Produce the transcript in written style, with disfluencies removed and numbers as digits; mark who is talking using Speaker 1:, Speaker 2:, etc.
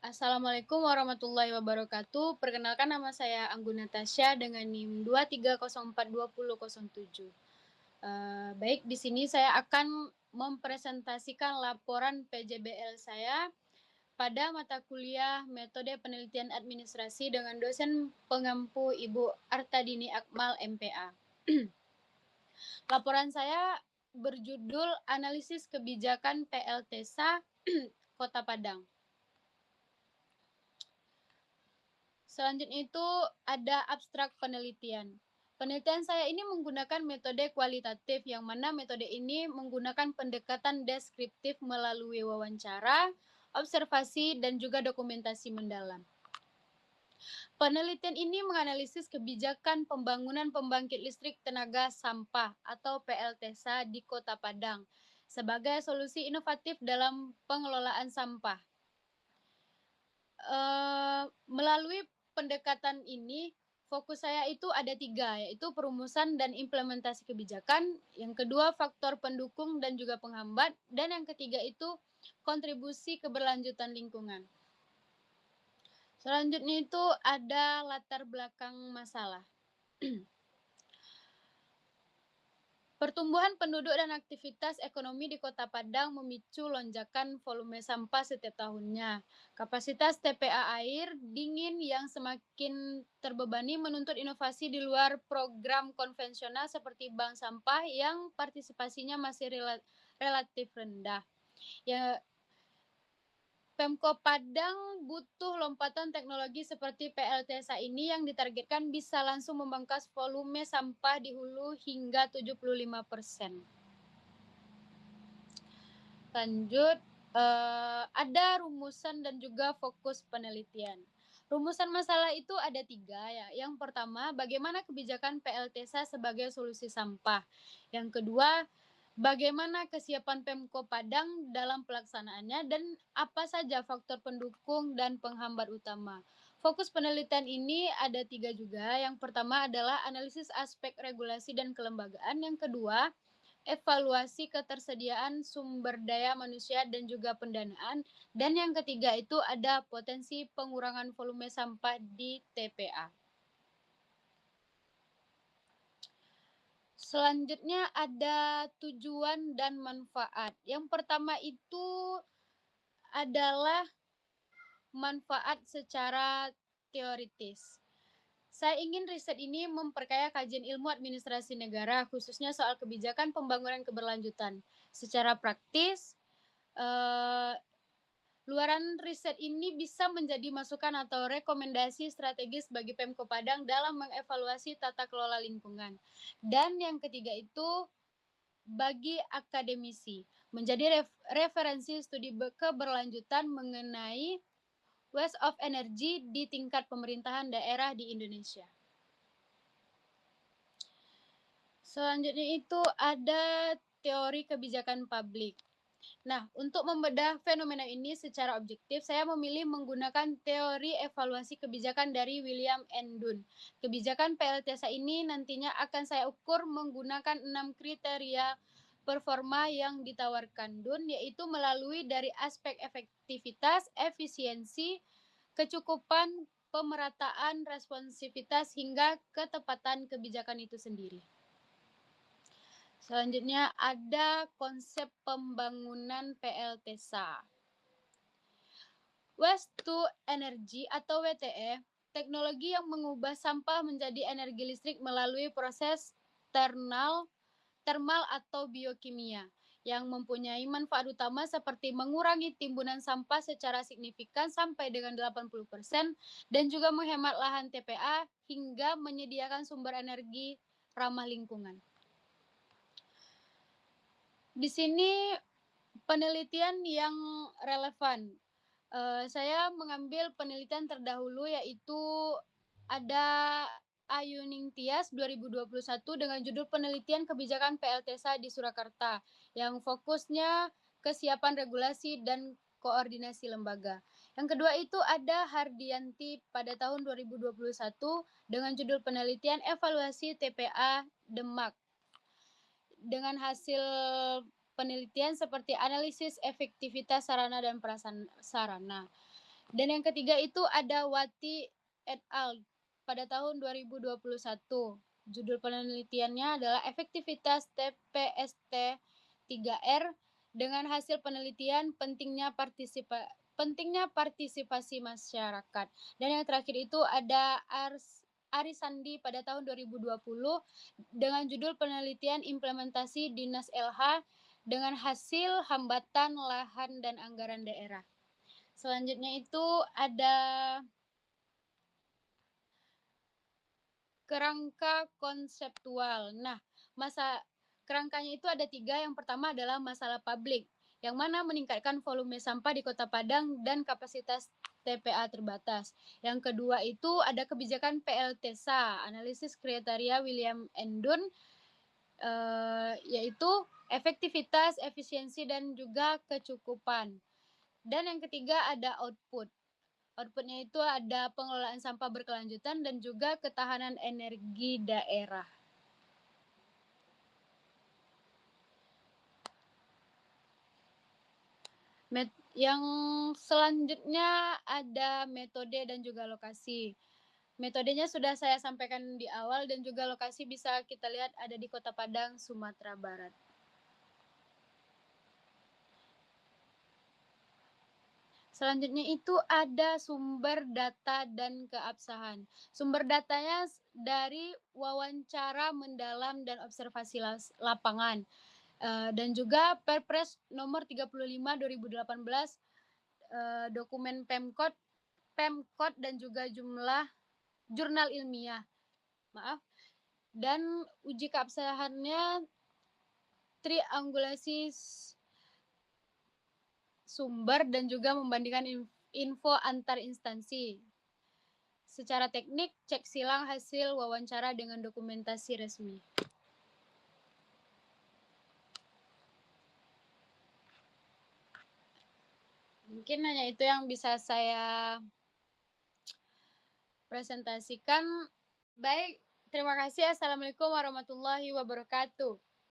Speaker 1: Assalamualaikum warahmatullahi wabarakatuh. Perkenalkan nama saya Anggun Natasha dengan NIM 230420007. Baik, di sini saya akan mempresentasikan laporan PJBL saya pada mata kuliah Metode Penelitian Administrasi dengan dosen pengampu Ibu Artadini Akmal, MPA. Laporan saya berjudul Analisis Kebijakan PLTSA Kota Padang. Selanjutnya itu ada abstrak penelitian. Penelitian saya ini menggunakan metode kualitatif, yang mana metode ini menggunakan pendekatan deskriptif melalui wawancara, observasi, dan juga dokumentasi mendalam. Penelitian ini menganalisis kebijakan pembangunan pembangkit listrik tenaga sampah atau PLTSA di Kota Padang sebagai solusi inovatif dalam pengelolaan sampah. Melalui pendekatan ini, fokus saya itu ada 3, yaitu perumusan dan implementasi kebijakan, yang kedua faktor pendukung dan juga penghambat, dan yang ketiga itu kontribusi keberlanjutan lingkungan. Selanjutnya itu ada latar belakang masalah. Pertumbuhan penduduk dan aktivitas ekonomi di Kota Padang memicu lonjakan volume sampah setiap tahunnya. Kapasitas TPA air dingin yang semakin terbebani menuntut inovasi di luar program konvensional seperti bank sampah yang partisipasinya masih relatif rendah. Ya, Pemkot Padang butuh lompatan teknologi seperti PLTSA ini yang ditargetkan bisa langsung memangkas volume sampah di hulu hingga 75%. Lanjut, ada rumusan dan juga fokus penelitian. Rumusan masalah itu ada 3, ya. Yang pertama, bagaimana kebijakan PLTSA sebagai solusi sampah. Yang kedua, bagaimana kesiapan Pemkot Padang dalam pelaksanaannya dan apa saja faktor pendukung dan penghambat utama. Fokus penelitian ini ada 3 juga. Yang pertama adalah analisis aspek regulasi dan kelembagaan. Yang kedua, evaluasi ketersediaan sumber daya manusia dan juga pendanaan. Dan yang ketiga itu ada potensi pengurangan volume sampah di TPA. Selanjutnya ada tujuan dan manfaat. Yang pertama itu adalah manfaat secara teoritis. Saya ingin riset ini memperkaya kajian ilmu administrasi negara, khususnya soal kebijakan pembangunan keberlanjutan. Secara praktis, luaran riset ini bisa menjadi masukan atau rekomendasi strategis bagi Pemkot Padang dalam mengevaluasi tata kelola lingkungan. Dan yang ketiga itu bagi akademisi, menjadi referensi studi keberlanjutan mengenai waste of energy di tingkat pemerintahan daerah di Indonesia. Selanjutnya itu ada teori kebijakan publik. Nah, untuk membedah fenomena ini secara objektif, saya memilih menggunakan teori evaluasi kebijakan dari William N. Dunn. Kebijakan PLTSA ini nantinya akan saya ukur menggunakan 6 kriteria performa yang ditawarkan Dunn, yaitu melalui dari aspek efektivitas, efisiensi, kecukupan, pemerataan, responsivitas, hingga ketepatan kebijakan itu sendiri. Selanjutnya ada konsep pembangunan PLTSA. Waste to Energy atau WTE, teknologi yang mengubah sampah menjadi energi listrik melalui proses termal atau biokimia yang mempunyai manfaat utama seperti mengurangi timbunan sampah secara signifikan sampai dengan 80% dan juga menghemat lahan TPA hingga menyediakan sumber energi ramah lingkungan. Di sini penelitian yang relevan. Saya mengambil penelitian terdahulu, yaitu ada Ayuning Tias 2021 dengan judul penelitian kebijakan PLTSA di Surakarta yang fokusnya kesiapan regulasi dan koordinasi lembaga. Yang kedua itu ada Hardianti pada tahun 2021 dengan judul penelitian evaluasi TPA Demak dengan hasil penelitian seperti analisis efektivitas sarana dan prasarana. Dan yang ketiga itu ada Wati et al. Pada tahun 2021. Judul penelitiannya adalah efektivitas TPST 3R dengan hasil penelitian pentingnya partisipasi masyarakat. Dan yang terakhir itu ada Arisandi pada tahun 2020 dengan judul penelitian implementasi Dinas LH dengan hasil hambatan lahan dan anggaran daerah. Selanjutnya itu ada kerangka konseptual. Nah, kerangkanya itu ada 3. Yang pertama adalah masalah publik, yang mana meningkatkan volume sampah di Kota Padang dan kapasitas TPA terbatas. Yang kedua itu ada kebijakan PLTSA, analisis kriteria William Endun, yaitu efektivitas, efisiensi, dan juga kecukupan. Dan yang ketiga ada output. Outputnya itu ada pengelolaan sampah berkelanjutan dan juga ketahanan energi daerah. Yang selanjutnya ada metode dan juga lokasi. Metodenya sudah saya sampaikan di awal dan juga lokasi bisa kita lihat ada di Kota Padang, Sumatera Barat. Selanjutnya itu ada sumber data dan keabsahan. Sumber datanya dari wawancara mendalam dan observasi lapangan. Dan juga Perpres nomor 35 2018, dokumen Pemkot dan juga jumlah jurnal ilmiah. Maaf. Dan uji keabsahannya triangulasi sumber dan juga membandingkan info antar instansi. Secara teknik, cek silang hasil wawancara dengan dokumentasi resmi. Mungkin hanya itu yang bisa saya presentasikan. Baik, terima kasih. Assalamualaikum warahmatullahi wabarakatuh.